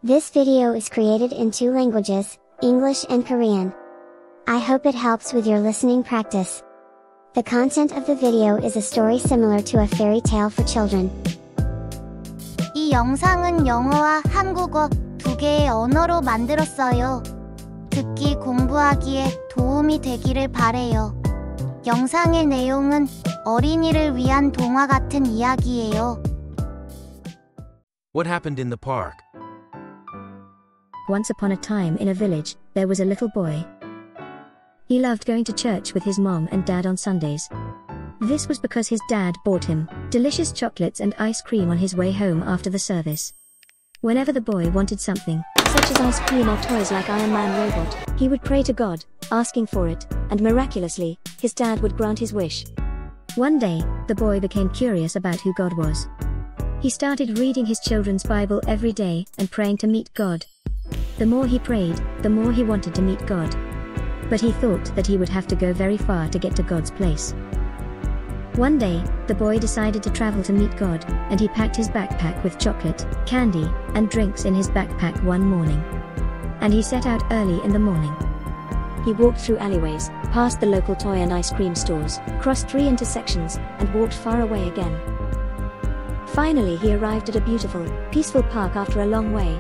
This video is created in two languages, English and Korean. I hope it helps with your listening practice. The content of the video is a story similar to a fairy tale for children. 이 영상은 영어와 한국어 두 개의 언어로 만들었어요. 듣기 공부하기에 도움이 되기를 바래요. 영상의 내용은 어린이를 위한 동화 같은 이야기예요. What happened in the park? Once upon a time in a village, there was a little boy. He loved going to church with his mom and dad on Sundays. This was because his dad bought him delicious chocolates and ice cream on his way home after the service. Whenever the boy wanted something, such as ice cream or toys like Iron Man robot, he would pray to God, asking for it, and miraculously, his dad would grant his wish. One day, the boy became curious about who God was. He started reading his children's Bible every day and praying to meet God. The more he prayed, the more he wanted to meet God. But he thought that he would have to go very far to get to God's place. One day, the boy decided to travel to meet God, and he packed his backpack with chocolate, candy, and drinks in his backpack one morning. And he set out early in the morning. He walked through alleyways, past the local toy and ice cream stores, crossed 3 intersections, and walked far away again. Finally he arrived at a beautiful, peaceful park after a long way.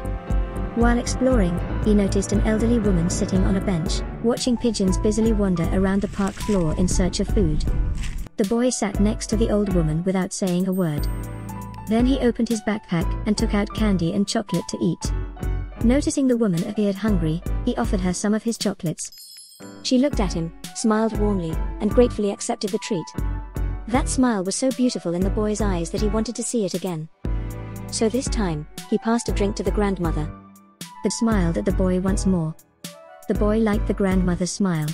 While exploring, he noticed an elderly woman sitting on a bench, watching pigeons busily wander around the park floor in search of food. The boy sat next to the old woman without saying a word. Then he opened his backpack and took out candy and chocolate to eat. Noticing the woman appeared hungry, he offered her some of his chocolates. She looked at him, smiled warmly, and gratefully accepted the treat. That smile was so beautiful in the boy's eyes that he wanted to see it again. So this time, he passed a drink to the grandmother. That smiled at the boy once more. The boy liked the grandmother's smile.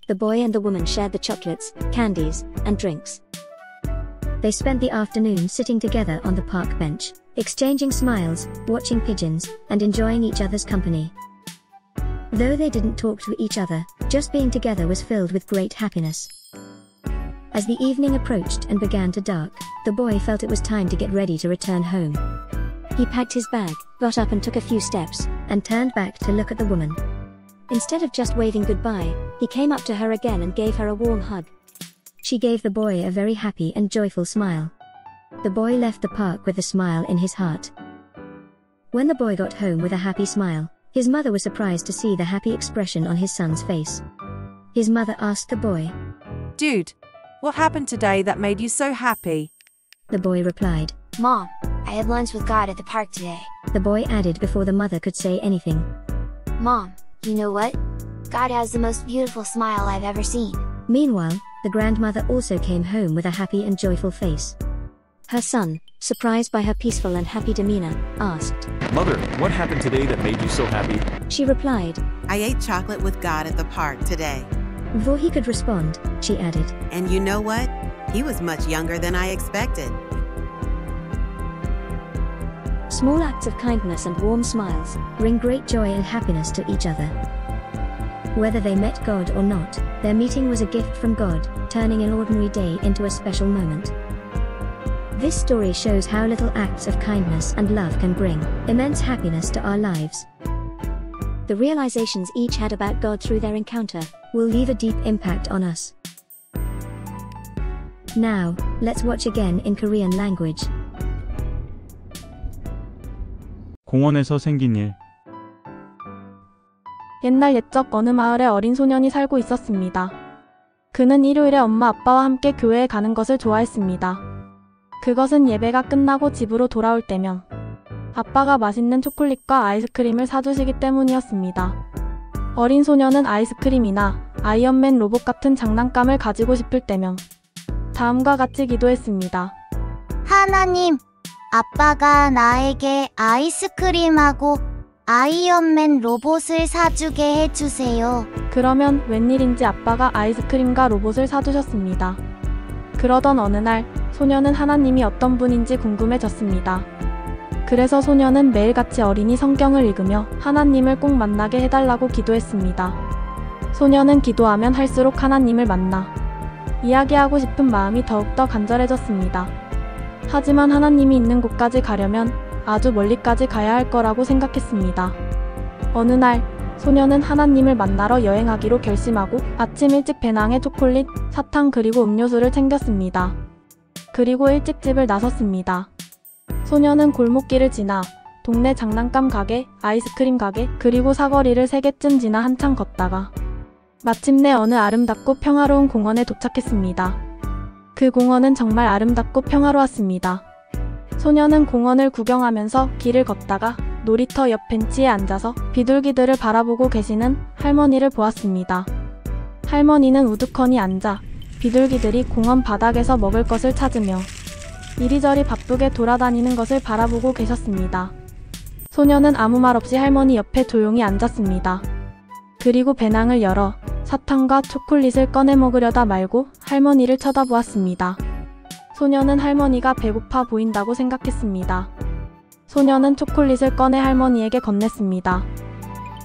The boy and the woman shared the chocolates, candies, and drinks. They spent the afternoon sitting together on the park bench, exchanging smiles, watching pigeons, and enjoying each other's company. Though they didn't talk to each other, just being together was filled with great happiness. As the evening approached and began to dark, the boy felt it was time to get ready to return home. He packed his bag, got up and took a few steps, and turned back to look at the woman. Instead of just waving goodbye, he came up to her again and gave her a warm hug. She gave the boy a very happy and joyful smile. The boy left the park with a smile in his heart. When the boy got home with a happy smile, his mother was surprised to see the happy expression on his son's face. His mother asked the boy, "Dude, what happened today that made you so happy?" The boy replied, Mom, I had lunch with God at the park today. The boy added before the mother could say anything. Mom, you know what? God has the most beautiful smile I've ever seen. Meanwhile, the grandmother also came home with a happy and joyful face. Her son, surprised by her peaceful and happy demeanor, asked, "Mother, what happened today that made you so happy?" She replied, "I ate chocolate with God at the park today." Before he could respond, she added, "And you know what? He was much younger than I expected." Small acts of kindness and warm smiles bring great joy and happiness to each other. Whether they met God or not, their meeting was a gift from God, turning an ordinary day into a special moment. This story shows how little acts of kindness and love can bring immense happiness to our lives. The realizations each had about God through their encounter will leave a deep impact on us. Now, let's watch again in Korean language. 공원에서 생긴 일. 옛날 옛적 어느 마을에 어린 소년이 살고 있었습니다. 그는 일요일에 엄마 아빠와 함께 교회에 가는 것을 좋아했습니다. 그것은 예배가 끝나고 집으로 돌아올 때면 아빠가 맛있는 초콜릿과 아이스크림을 사주시기 때문이었습니다. 어린 소년은 아이스크림이나 아이언맨 로봇 같은 장난감을 가지고 싶을 때면 다음과 같이 기도했습니다. 하나님, 아빠가 나에게 아이스크림하고 아이언맨 로봇을 사주게 해주세요. 그러면 웬일인지 아빠가 아이스크림과 로봇을 사주셨습니다. 그러던 어느 날, 소년은 하나님이 어떤 분인지 궁금해졌습니다. 그래서 소년은 매일같이 어린이 성경을 읽으며 하나님을 꼭 만나게 해달라고 기도했습니다. 소년은 기도하면 할수록 하나님을 만나 이야기하고 싶은 마음이 더욱더 간절해졌습니다. 하지만 하나님이 있는 곳까지 가려면 아주 멀리까지 가야 할 거라고 생각했습니다. 어느 날 소녀는 하나님을 만나러 여행하기로 결심하고 아침 일찍 배낭에 초콜릿, 사탕 그리고 음료수를 챙겼습니다. 그리고 일찍 집을 나섰습니다. 소녀는 골목길을 지나 동네 장난감 가게, 아이스크림 가게, 그리고 사거리를 3개쯤 지나 한참 걷다가 마침내 어느 아름답고 평화로운 공원에 도착했습니다. 그 공원은 정말 아름답고 평화로웠습니다. 소녀는 공원을 구경하면서 길을 걷다가 놀이터 옆 벤치에 앉아서 비둘기들을 바라보고 계시는 할머니를 보았습니다. 할머니는 우두커니 앉아 비둘기들이 공원 바닥에서 먹을 것을 찾으며 이리저리 바쁘게 돌아다니는 것을 바라보고 계셨습니다. 소녀는 아무 말 없이 할머니 옆에 조용히 앉았습니다. 그리고 배낭을 열어 사탕과 초콜릿을 꺼내 먹으려다 말고 할머니를 쳐다보았습니다. 소녀는 할머니가 배고파 보인다고 생각했습니다. 소녀는 초콜릿을 꺼내 할머니에게 건넸습니다.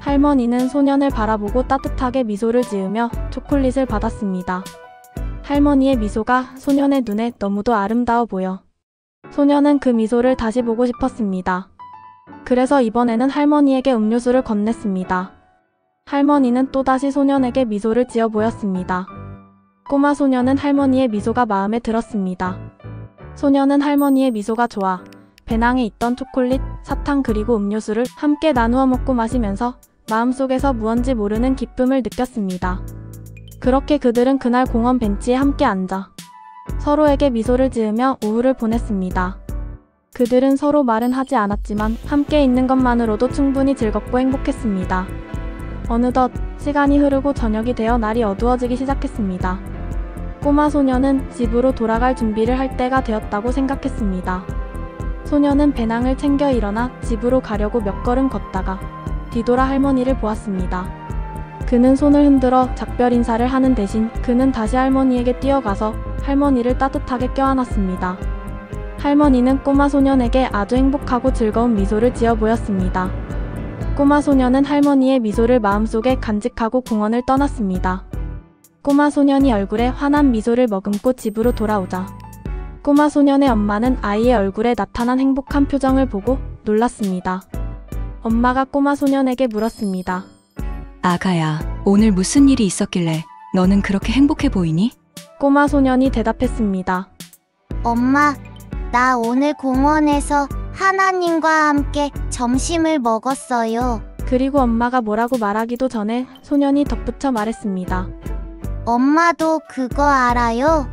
할머니는 소년을 바라보고 따뜻하게 미소를 지으며 초콜릿을 받았습니다. 할머니의 미소가 소년의 눈에 너무도 아름다워 보여 소년은 그 미소를 다시 보고 싶었습니다. 그래서 이번에는 할머니에게 음료수를 건넸습니다. 할머니는 또다시 소년에게 미소를 지어 보였습니다. 꼬마 소년은 할머니의 미소가 마음에 들었습니다. 소년은 할머니의 미소가 좋아 배낭에 있던 초콜릿, 사탕 그리고 음료수를 함께 나누어 먹고 마시면서 마음속에서 무언지 모르는 기쁨을 느꼈습니다. 그렇게 그들은 그날 공원 벤치에 함께 앉아 서로에게 미소를 지으며 오후를 보냈습니다. 그들은 서로 말은 하지 않았지만 함께 있는 것만으로도 충분히 즐겁고 행복했습니다. 어느덧 시간이 흐르고 저녁이 되어 날이 어두워지기 시작했습니다. 꼬마 소녀는 집으로 돌아갈 준비를 할 때가 되었다고 생각했습니다. 소녀는 배낭을 챙겨 일어나 집으로 가려고 몇 걸음 걷다가 뒤돌아 할머니를 보았습니다. 그는 손을 흔들어 작별 인사를 하는 대신 그는 다시 할머니에게 뛰어가서 할머니를 따뜻하게 껴안았습니다. 할머니는 꼬마 소년에게 아주 행복하고 즐거운 미소를 지어 보였습니다. 꼬마 소년은 할머니의 미소를 마음속에 간직하고 공원을 떠났습니다. 꼬마 소년이 얼굴에 환한 미소를 머금고 집으로 돌아오자 꼬마 소년의 엄마는 아이의 얼굴에 나타난 행복한 표정을 보고 놀랐습니다. 엄마가 꼬마 소년에게 물었습니다. 아가야, 오늘 무슨 일이 있었길래 너는 그렇게 행복해 보이니? 꼬마 소년이 대답했습니다. 엄마, 나 오늘 공원에서 하나님과 함께 점심을 먹었어요. 그리고 엄마가 뭐라고 말하기도 전에 소년이 덧붙여 말했습니다. 엄마도 그거 알아요?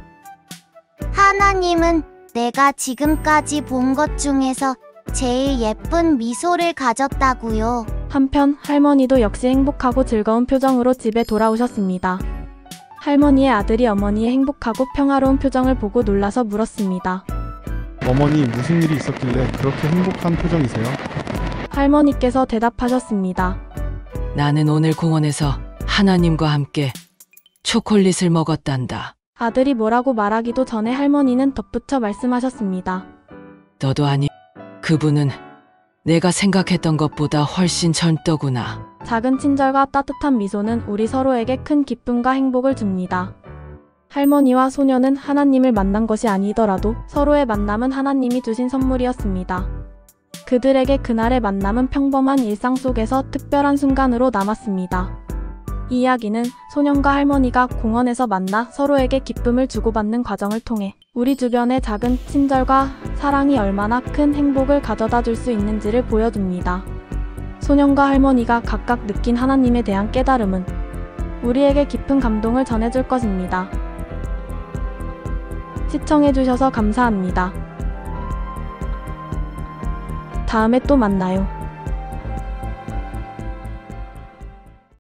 하나님은 내가 지금까지 본 것 중에서 제일 예쁜 미소를 가졌다고요. 한편 할머니도 역시 행복하고 즐거운 표정으로 집에 돌아오셨습니다. 할머니의 아들이 어머니의 행복하고 평화로운 표정을 보고 놀라서 물었습니다. 어머니 무슨 일이 있었길래 그렇게 행복한 표정이세요? 할머니께서 대답하셨습니다. 나는 오늘 공원에서 하나님과 함께 초콜릿을 먹었단다. 아들이 뭐라고 말하기도 전에 할머니는 덧붙여 말씀하셨습니다. 너도 아니, 그분은 내가 생각했던 것보다 훨씬 젊더구나. 작은 친절과 따뜻한 미소는 우리 서로에게 큰 기쁨과 행복을 줍니다. 할머니와 소녀는 하나님을 만난 것이 아니더라도 서로의 만남은 하나님이 주신 선물이었습니다. 그들에게 그날의 만남은 평범한 일상 속에서 특별한 순간으로 남았습니다. 이 이야기는 소년과 할머니가 공원에서 만나 서로에게 기쁨을 주고받는 과정을 통해 우리 주변의 작은 친절과 사랑이 얼마나 큰 행복을 가져다 줄 수 있는지를 보여줍니다. 소년과 할머니가 각각 느낀 하나님에 대한 깨달음은 우리에게 깊은 감동을 전해줄 것입니다. 시청해주셔서 감사합니다. 다음에 또 만나요.